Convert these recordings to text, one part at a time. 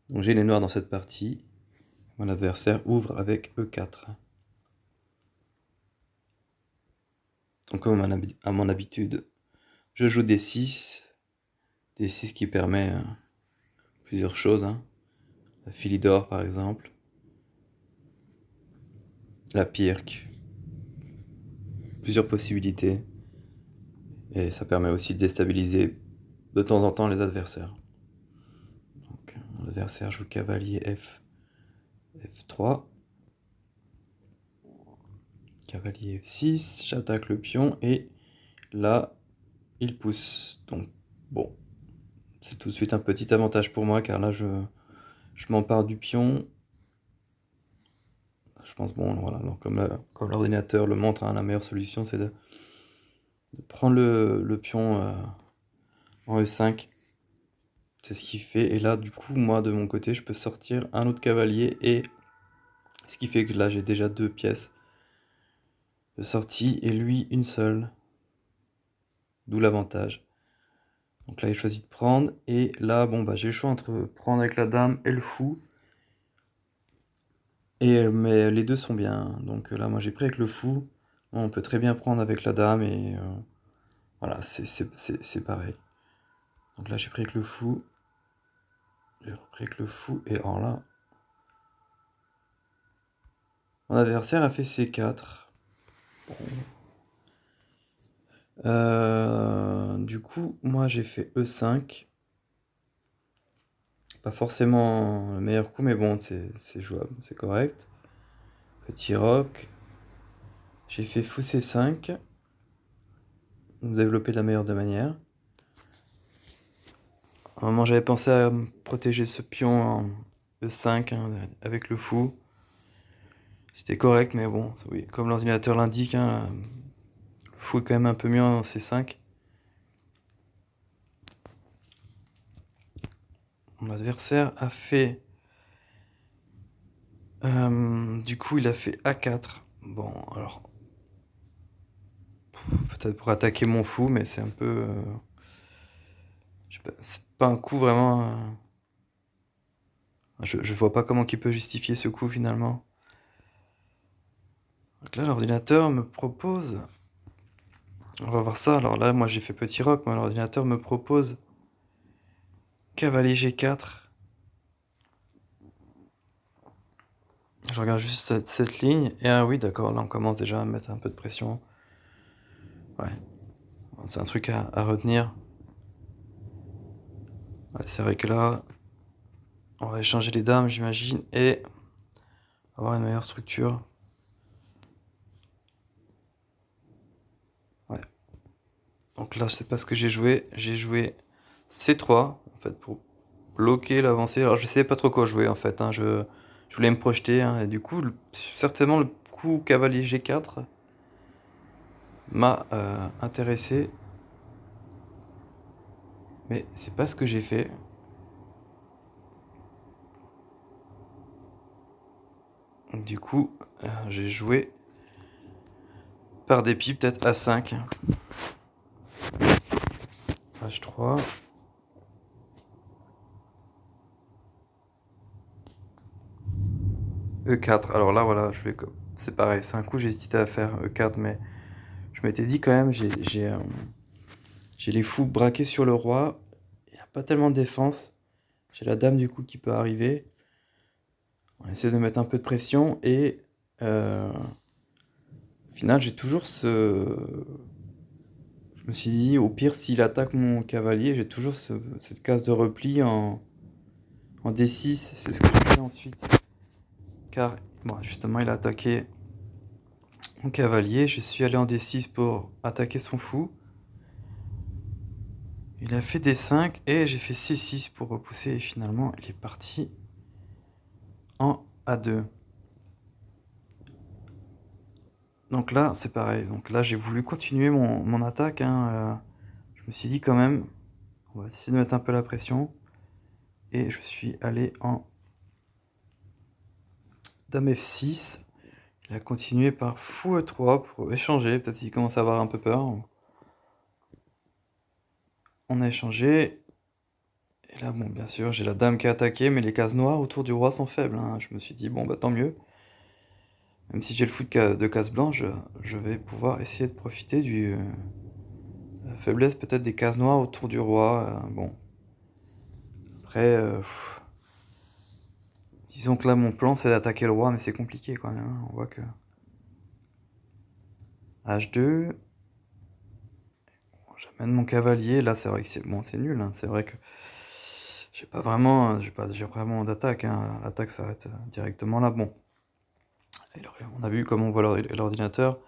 Donc j'ai les noirs dans cette partie. Mon adversaire ouvre avec E4. Donc comme à mon habitude, je joue D6. D6 qui permet plusieurs choses. La filie d'or par exemple. La pirque. Plusieurs possibilités. Et ça permet aussi de déstabiliser de temps en temps les adversaires. Donc mon adversaire joue cavalier F3. Cavalier F6, j'attaque le pion et là, il pousse. Donc bon, c'est tout de suite un petit avantage pour moi car là, je m'empare du pion. Je pense, bon, voilà, alors comme l'ordinateur le montre, la meilleure solution, c'est de prendre le pion en E5. C'est ce qu'il fait. Et là, du coup, moi, de mon côté, je peux sortir un autre cavalier. Et ce qui fait que là, j'ai déjà 2 pièces de sortie et lui, une seule. D'où l'avantage. Donc là, il choisit de prendre. Et là, bon, bah, j'ai le choix entre prendre avec la dame et le fou. Mais les deux sont bien. Donc là, moi, j'ai pris avec le fou. Bon, on peut très bien prendre avec la dame. Et voilà, c'est pareil. Donc là, j'ai pris avec le fou. J'ai repris avec le fou. Et alors là, mon adversaire a fait C4. Du coup, moi, j'ai fait E5. Pas forcément le meilleur coup, mais bon, c'est jouable, c'est correct. Petit roc. J'ai fait fou C5. Développer de la meilleure des manières. À un moment, j'avais pensé à protéger ce pion en E5 avec le fou. C'était correct, mais bon, oui, comme l'ordinateur l'indique, le fou est quand même un peu mieux en C5. Mon adversaire a fait... du coup, il a fait A4. Bon, alors... Peut-être pour attaquer mon fou, mais c'est un peu... je sais pas, c'est pas un coup vraiment... je vois pas comment il peut justifier ce coup, finalement. Donc là, l'ordinateur me propose... On va voir ça. Alors là, moi, j'ai fait petit roc, mais l'ordinateur me propose... Cavalier G4. Je regarde juste cette ligne. Et ah oui, d'accord, là on commence déjà à mettre un peu de pression. Ouais. C'est un truc à retenir. Ouais, c'est vrai que là, on va échanger les dames, j'imagine, et avoir une meilleure structure. Ouais. Donc là, je sais pas ce que j'ai joué. J'ai joué C3, en fait, pour bloquer l'avancée. Alors je sais pas trop quoi jouer, en fait. Je voulais me projeter, et du coup, certainement le coup cavalier G4 m'a intéressé. Mais c'est pas ce que j'ai fait. Du coup, j'ai joué par dépit, peut-être A5. H3. E4. Alors là, voilà, c'est pareil. C'est un coup, j'ai hésité à faire E4, mais je m'étais dit quand même, j'ai les fous braqués sur le roi. Il n'y a pas tellement de défense. J'ai la dame, du coup, qui peut arriver. On essaie de mettre un peu de pression et au final, j'ai toujours je me suis dit, au pire, s'il attaque mon cavalier, j'ai toujours cette case de repli en D6. C'est ce que j'ai fait ensuite. Car, bon, justement, il a attaqué mon cavalier. Je suis allé en D6 pour attaquer son fou. Il a fait D5 et j'ai fait C6 pour repousser. Et finalement, il est parti en A2. Donc là, c'est pareil. Donc là, j'ai voulu continuer mon attaque. Je me suis dit quand même, on va essayer de mettre un peu la pression. Et je suis allé en Dame F6. Il a continué par Fou E3 pour échanger. Peut-être qu'il commence à avoir un peu peur. On a échangé. Et là, bon, bien sûr, j'ai la dame qui a attaqué, mais les cases noires autour du roi sont faibles, hein. Je me suis dit: «Bon, bah, tant mieux. Même si j'ai le fou de cases blanches, je vais pouvoir essayer de profiter la faiblesse peut-être des cases noires autour du roi», bon, après, disons que là, mon plan, c'est d'attaquer le roi, mais c'est compliqué quand même, hein. On voit que H2, j'amène mon cavalier. Là, c'est vrai que c'est bon, c'est nul, hein. C'est vrai que j'ai vraiment d'attaque, hein. L'attaque s'arrête directement là. Bon, on a vu comment on voit l'ordinateur.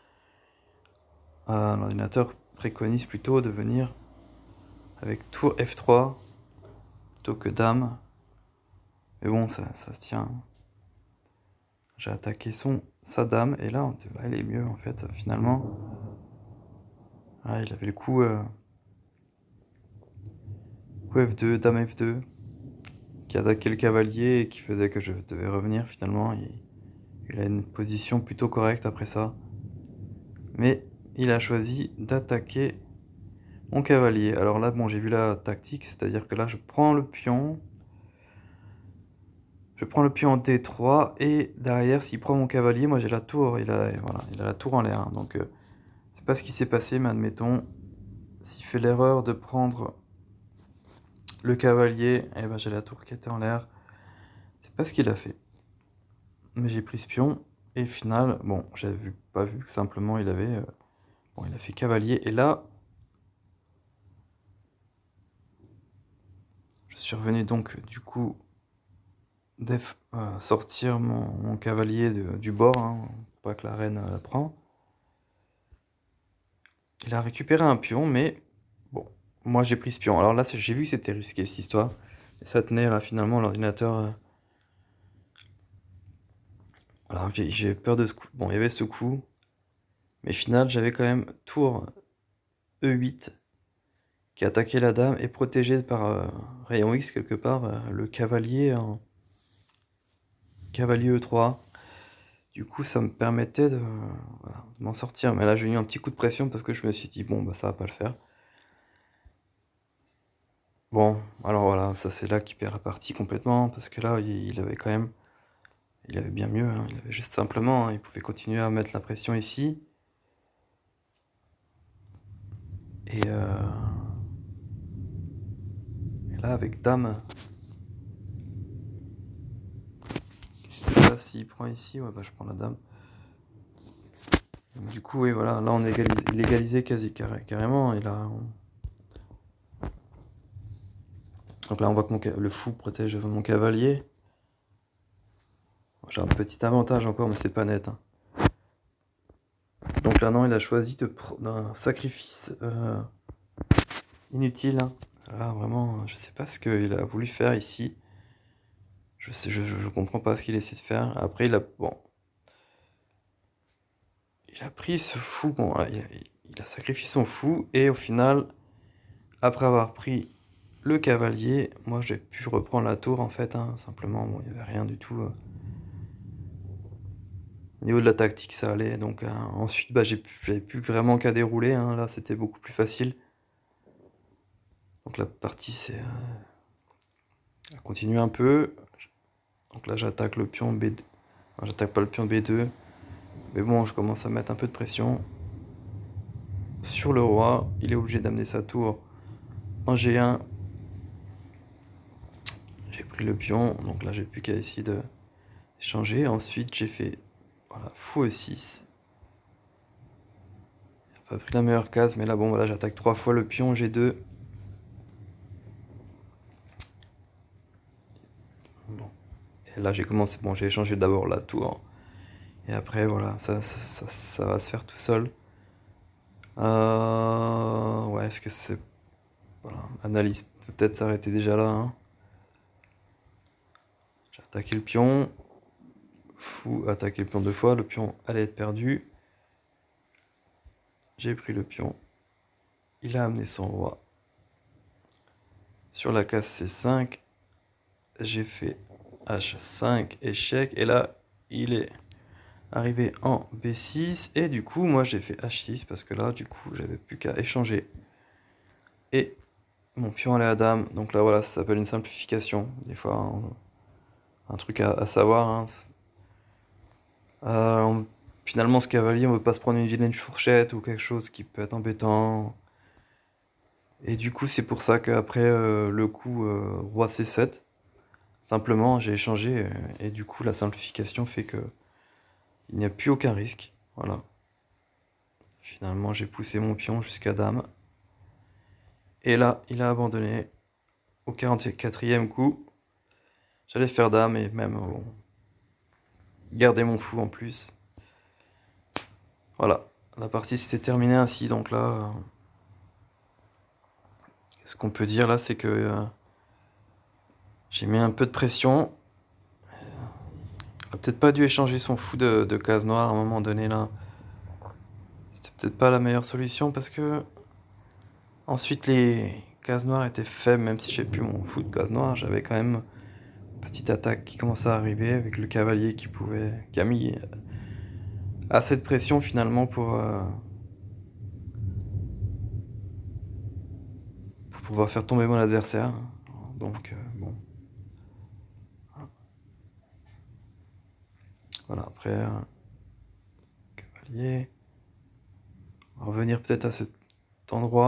L'ordinateur préconise plutôt de venir avec tour F3 plutôt que dame. Mais bon, ça se tient. J'ai attaqué sa dame, et là, elle est mieux en fait, finalement. Ah, il avait le coup F2, dame F2, qui attaquait le cavalier et qui faisait que je devais revenir finalement. Il a une position plutôt correcte après ça. Mais il a choisi d'attaquer mon cavalier. Alors là, bon, j'ai vu la tactique, c'est-à-dire que là, je prends le pion en D3, et derrière, s'il prend mon cavalier, moi j'ai la tour. Voilà, il a la tour en l'air, hein. Donc, c'est pas ce qui s'est passé, mais admettons, s'il fait l'erreur de prendre le cavalier, et ben j'ai la tour qui était en l'air. C'est pas ce qu'il a fait. Mais j'ai pris ce pion, et au final, bon, pas vu que simplement il avait... bon, il a fait cavalier, et là, je suis revenu donc, du coup, sortir mon cavalier du bord, hein, pour pas que la reine la prend. Il a récupéré un pion, mais bon, moi j'ai pris ce pion. Alors là, j'ai vu que c'était risqué cette histoire. Et ça tenait là, finalement, l'ordinateur. Voilà, j'ai peur de ce coup. Bon, il y avait ce coup. Mais au final, j'avais quand même tour E8 qui attaquait la dame et protégé par rayon X quelque part le cavalier en cavalier E3. Du coup, ça me permettait voilà, de m'en sortir. Mais là, j'ai eu un petit coup de pression parce que je me suis dit, bon, bah ça va pas le faire. Bon, alors voilà, ça c'est là qu'il perd la partie complètement, parce que là, il avait quand même... Il avait bien mieux, hein. Il avait juste simplement, hein, il pouvait continuer à mettre la pression ici. Et là, avec dame... Là, s'il prend ici, ouais, bah je prends la dame. Donc, du coup, oui, voilà, là on il égalisait carrément, et là... Donc là, on voit que le fou protège mon cavalier. J'ai un petit avantage encore, mais c'est pas net, hein. Donc là, non, il a choisi d'un sacrifice inutile, hein. Là, vraiment, je sais pas ce qu'il a voulu faire ici. Je comprends pas ce qu'il essaie de faire. Après, bon, il a pris ce fou, bon, il a sacrifié son fou, et au final, après avoir pris le cavalier, moi j'ai pu reprendre la tour en fait, hein, simplement, bon, il n'y avait rien du tout. Au niveau de la tactique, ça allait, donc ensuite, bah, j'avais plus vraiment qu'à dérouler, hein, là c'était beaucoup plus facile. Donc la partie, a continué un peu. Donc là, j'attaque le pion B2. Enfin, j'attaque pas le pion B2. Mais bon, je commence à mettre un peu de pression sur le roi. Il est obligé d'amener sa tour en G1. J'ai pris le pion. Donc là, j'ai plus qu'à essayer de changer. Ensuite, j'ai fait voilà, fou E6. J'ai pas pris la meilleure case. Mais là, bon, voilà, j'attaque 3 fois le pion G2. Bon. Et là, j'ai commencé. Bon, j'ai échangé d'abord la tour. Et après, voilà, ça va se faire tout seul. Ouais, est-ce que c'est... Voilà, analyse peut peut-être s'arrêter déjà là, hein. J'ai attaqué le pion. Fou, attaquer le pion 2 fois. Le pion allait être perdu. J'ai pris le pion. Il a amené son roi sur la case C5. J'ai fait H5, échec. Et là, il est arrivé en B6. Et du coup, moi, j'ai fait H6 parce que là, du coup, j'avais plus qu'à échanger. Et Mon pion allait à dame, donc là voilà, ça s'appelle une simplification. Des fois, un truc à savoir, hein. Finalement, ce cavalier, on veut pas se prendre une vilaine fourchette ou quelque chose qui peut être embêtant. Et du coup, c'est pour ça qu'après le coup roi C7, simplement j'ai échangé et du coup la simplification fait que il n'y a plus aucun risque. Voilà. Finalement, j'ai poussé mon pion jusqu'à dame. Et là, il a abandonné au 44e coup. J'allais faire dame et même garder mon fou en plus. Voilà. La partie s'était terminée ainsi, donc là, ce qu'on peut dire là, c'est que j'ai mis un peu de pression. Il a peut-être pas dû échanger son fou de case noire à un moment donné là. C'était peut-être pas la meilleure solution parce que ensuite les cases noires étaient faibles, même si j'ai plus mon fou de case noire, j'avais quand même une petite attaque qui commençait à arriver avec le cavalier qui a mis assez de pression finalement pour pouvoir faire tomber mon adversaire. Donc bon, voilà, après cavalier. On va revenir peut-être à cet endroit.